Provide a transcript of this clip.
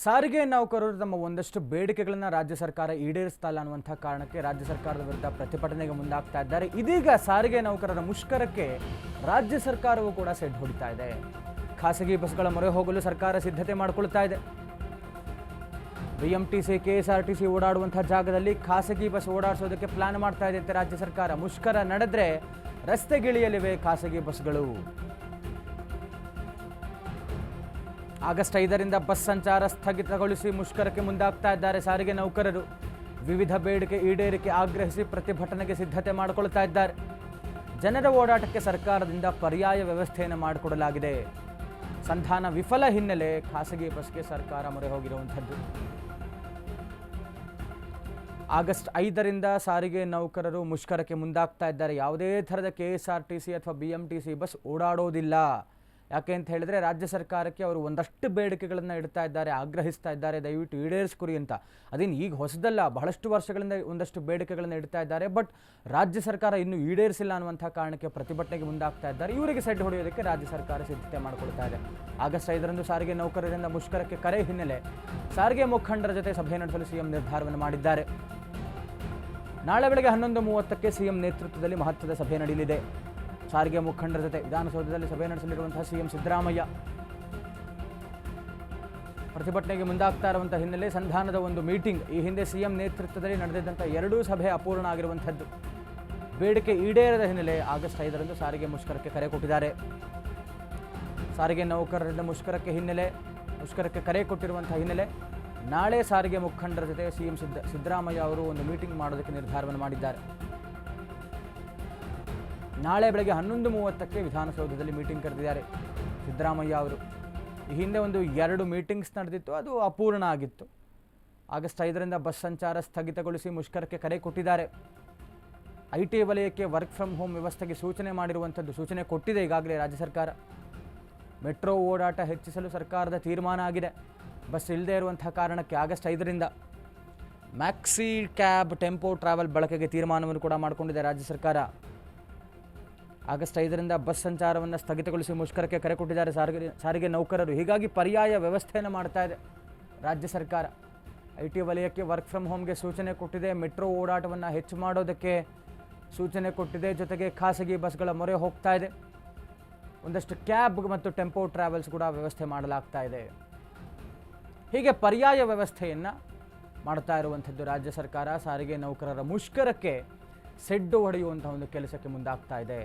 ಸಾರಿಗೆ ನೌಕರರು ತಮ್ಮ ಒಂದಷ್ಟು ಬೇಡಿಕೆಗಳನ್ನು ರಾಜ್ಯ ಸರ್ಕಾರ ಈಡೇರಿಸ್ತಾ ಇಲ್ಲ ಅನ್ನುವಂಥ ಕಾರಣಕ್ಕೆ ರಾಜ್ಯ ಸರ್ಕಾರದ ವಿರುದ್ಧ ಪ್ರತಿಭಟನೆಗೆ ಮುಂದಾಗ್ತಾ ಇದ್ದಾರೆ. ಇದೀಗ ಸಾರಿಗೆ ನೌಕರರ ಮುಷ್ಕರಕ್ಕೆ ರಾಜ್ಯ ಸರ್ಕಾರವೂ ಕೂಡ ಸೆಡ್ ಹೊಡಿತಾ ಇದೆ. ಖಾಸಗಿ ಬಸ್ಗಳ ಮೊರೆ ಹೋಗಲು ಸರ್ಕಾರ ಸಿದ್ಧತೆ ಮಾಡಿಕೊಳ್ತಾ ಇದೆ. BMTC KSRTC ಓಡಾಡುವಂತಹ ಜಾಗದಲ್ಲಿ ಖಾಸಗಿ ಬಸ್ ಓಡಾಡಿಸೋದಕ್ಕೆ ಪ್ಲಾನ್ ಮಾಡ್ತಾ ಇದೆ ಅಂತ ರಾಜ್ಯ ಸರ್ಕಾರ. ಮುಷ್ಕರ ನಡೆದ್ರೆ ರಸ್ತೆಗಿಳಿಯಲಿವೆ ಖಾಸಗಿ ಬಸ್ಗಳು. ಆಗಸ್ಟ್ 5ರಿಂದ ಬಸ್ ಸಂಚಾರ ಸ್ಥಗಿತಗೊಳಿಸಿ ಮುಷ್ಕರಕ್ಕೆ ಮುಂದಾಗ್ತಾ ಇದ್ದಾರೆ ಸಾರಿಗೆ ನೌಕರರು. ವಿವಿಧ ಬೇಡಿಕೆ ಈಡೇರಿಕೆ ಆಗ್ರಹಿಸಿ ಪ್ರತಿಭಟನೆಗೆ ಸಿದ್ಧತೆ ಮಾಡಿಕೊಳ್ತಾ ಇದ್ದಾರೆ. ಜನರ ಓಡಾಟಕ್ಕೆ ಸರ್ಕಾರದಿಂದ ಪರ್ಯಾಯ ವ್ಯವಸ್ಥೆಯನ್ನು ಮಾಡಿಕೊಡಲಾಗಿದೆ. ಸಂಧಾನ ವಿಫಲ ಹಿನ್ನೆಲೆ ಖಾಸಗಿ ಬಸ್ಗೆ ಸರ್ಕಾರ ಮೊರೆ ಹೋಗಿರುವಂಥದ್ದು. ಆಗಸ್ಟ್ 5ರಿಂದ ಸಾರಿಗೆ ನೌಕರರು ಮುಷ್ಕರಕ್ಕೆ ಮುಂದಾಗ್ತಾ ಇದ್ದಾರೆ. ಯಾವುದೇ ಥರದ KSRTC ಅಥವಾ BMTC ಬಸ್ ಓಡಾಡೋದಿಲ್ಲ. ಯಾಕೆ ಅಂತ ಹೇಳಿದ್ರೆ ರಾಜ್ಯ ಸರ್ಕಾರಕ್ಕೆ ಅವರು ಒಂದಷ್ಟು ಬೇಡಿಕೆಗಳನ್ನು ಇಡ್ತಾ ಇದ್ದಾರೆ, ಆಗ್ರಹಿಸ್ತಾ ಇದ್ದಾರೆ, ದಯವಿಟ್ಟು ಈಡೇರಿಸ್ಕೊರಿ ಅಂತ. ಅದೇನು ಈಗ ಹೊಸದಲ್ಲ, ಬಹಳಷ್ಟು ವರ್ಷಗಳಿಂದ ಒಂದಷ್ಟು ಬೇಡಿಕೆಗಳನ್ನು ಇಡ್ತಾ ಇದ್ದಾರೆ. ಬಟ್ ರಾಜ್ಯ ಸರ್ಕಾರ ಇನ್ನೂ ಈಡೇರಿಸಿಲ್ಲ ಅನ್ನುವಂಥ ಕಾರಣಕ್ಕೆ ಪ್ರತಿಭಟನೆಗೆ ಮುಂದಾಗ್ತಾ ಇದ್ದಾರೆ. ಇವರಿಗೆ ಸೆಡ್ ಹೊಡೆಯೋದಕ್ಕೆ ರಾಜ್ಯ ಸರ್ಕಾರ ಸಿದ್ಧತೆ ಮಾಡಿಕೊಳ್ತಾ ಇದೆ. ಆಗಸ್ಟ್ 5ರಂದು ಸಾರಿಗೆ ನೌಕರರಿಂದ ಮುಷ್ಕರಕ್ಕೆ ಕರೆ ಹಿನ್ನೆಲೆ ಸಾರಿಗೆ ಮುಖಂಡರ ಜೊತೆ ಸಭೆ ನಡೆಸಲು CM ನಿರ್ಧಾರವನ್ನು ಮಾಡಿದ್ದಾರೆ. ನಾಳೆ ಬೆಳಗ್ಗೆ 11:30ಕ್ಕೆ CM ನೇತೃತ್ವದಲ್ಲಿ ಮಹತ್ವದ ಸಭೆ ನಡೆಯಲಿದೆ. ಸಾರಿಗೆ ಮುಖಂಡರ ಜೊತೆ ವಿಧಾನಸೌಧದಲ್ಲಿ ಸಭೆ ನಡೆಸಲಿರುವಂತಹ CM ಸಿದ್ದರಾಮಯ್ಯ ಪ್ರತಿಭಟನೆಗೆ ಮುಂದಾಗ್ತಾ ಇರುವಂತಹ ಹಿನ್ನೆಲೆ ಸಂಧಾನದ ಒಂದು ಮೀಟಿಂಗ್, ಈ ಹಿಂದೆ CM ನೇತೃತ್ವದಲ್ಲಿ ನಡೆದಿದ್ದಂಥ 2 ಸಭೆ ಅಪೂರ್ಣ ಆಗಿರುವಂಥದ್ದು. ಬೇಡಿಕೆ ಈಡೇರದ ಹಿನ್ನೆಲೆ ಆಗಸ್ಟ್ 5ರಂದು ಸಾರಿಗೆ ಮುಷ್ಕರಕ್ಕೆ ಕರೆ ಕೊಟ್ಟಿದ್ದಾರೆ. ಸಾರಿಗೆ ನೌಕರರಿಂದ ಮುಷ್ಕರಕ್ಕೆ ಕರೆ ಕೊಟ್ಟಿರುವಂತಹ ಹಿನ್ನೆಲೆ ನಾಳೆ ಸಾರಿಗೆ ಮುಖಂಡರ ಜೊತೆ CM ಸಿದ್ದರಾಮಯ್ಯ ಅವರು ಒಂದು ಮೀಟಿಂಗ್ ಮಾಡೋದಕ್ಕೆ ನಿರ್ಧಾರವನ್ನು ಮಾಡಿದ್ದಾರೆ. ನಾಳೆ ಬೆಳಗ್ಗೆ 11:30ಕ್ಕೆ ವಿಧಾನಸೌಧದಲ್ಲಿ ಮೀಟಿಂಗ್ ಕರೆದಿದ್ದಾರೆ ಸಿದ್ದರಾಮಯ್ಯ ಅವರು. ಈ ಹಿಂದೆ 2 ಮೀಟಿಂಗ್ಸ್ ನಡೆದಿತ್ತು, ಅದು ಅಪೂರ್ಣ ಆಗಿತ್ತು. ಆಗಸ್ಟ್ 5ರಿಂದ ಬಸ್ ಸಂಚಾರ ಸ್ಥಗಿತಗೊಳಿಸಿ ಮುಷ್ಕರಕ್ಕೆ ಕರೆ ಕೊಟ್ಟಿದ್ದಾರೆ. IT ವಲಯಕ್ಕೆ ವರ್ಕ್ ಫ್ರಮ್ ಹೋಮ್ ವ್ಯವಸ್ಥೆಗೆ ಸೂಚನೆ ಕೊಟ್ಟಿದೆ ಈಗಾಗಲೇ ರಾಜ್ಯ ಸರ್ಕಾರ. ಮೆಟ್ರೋ ಓಡಾಟ ಹೆಚ್ಚಿಸಲು ಸರ್ಕಾರದ ತೀರ್ಮಾನ ಆಗಿದೆ. ಬಸ್ ಇಲ್ಲದೆ ಇರುವಂತಹ ಕಾರಣಕ್ಕೆ ಆಗಸ್ಟ್ 5ರಿಂದ ಮ್ಯಾಕ್ಸಿ ಕ್ಯಾಬ್ ಟೆಂಪೋ ಟ್ರಾವೆಲ್ ಬಳಕೆಗೆ ತೀರ್ಮಾನವನ್ನು ಕೂಡ ಮಾಡಿಕೊಂಡಿದೆ ರಾಜ್ಯ ಸರ್ಕಾರ. ಆಗಸ್ಟ್ 5ರಿಂದ ಬಸ್ ಸಂಚಾರವನ್ನು ಸ್ಥಗಿತಗೊಳಿಸಿ ಮುಷ್ಕರಕ್ಕೆ ಕರೆ ಕೊಟ್ಟಿದ್ದಾರೆ ಸಾರಿಗೆ ನೌಕರರು. ಹೀಗಾಗಿ ಪರ್ಯಾಯ ವ್ಯವಸ್ಥೆಯನ್ನು ಮಾಡ್ತಾ ಇದೆ ರಾಜ್ಯ ಸರ್ಕಾರ. IT ವಲಯಕ್ಕೆ ವರ್ಕ್ ಫ್ರಮ್ ಹೋಮ್ಗೆ ಸೂಚನೆ ಕೊಟ್ಟಿದೆ. ಮೆಟ್ರೋ ಓಡಾಟವನ್ನು ಹೆಚ್ಚು ಮಾಡೋದಕ್ಕೆ ಸೂಚನೆ ಕೊಟ್ಟಿದೆ. ಜೊತೆಗೆ ಖಾಸಗಿ ಬಸ್ಗಳ ಮೊರೆ ಹೋಗ್ತಾ ಇದೆ. ಒಂದಷ್ಟು ಕ್ಯಾಬ್ ಮತ್ತು ಟೆಂಪೋ ಟ್ರಾವೆಲ್ಸ್ ಕೂಡ ವ್ಯವಸ್ಥೆ ಮಾಡಲಾಗ್ತಾ ಇದೆ. ಹೀಗೆ ಪರ್ಯಾಯ ವ್ಯವಸ್ಥೆಯನ್ನು ಮಾಡ್ತಾ ಇರುವಂಥದ್ದು ರಾಜ್ಯ ಸರ್ಕಾರ. ಸಾರಿಗೆ ನೌಕರರ ಮುಷ್ಕರಕ್ಕೆ ಸೆಡ್ಡು ಹೊಡೆಯುವಂಥ ಒಂದು ಕೆಲಸಕ್ಕೆ ಮುಂದಾಗ್ತಾ ಇದೆ.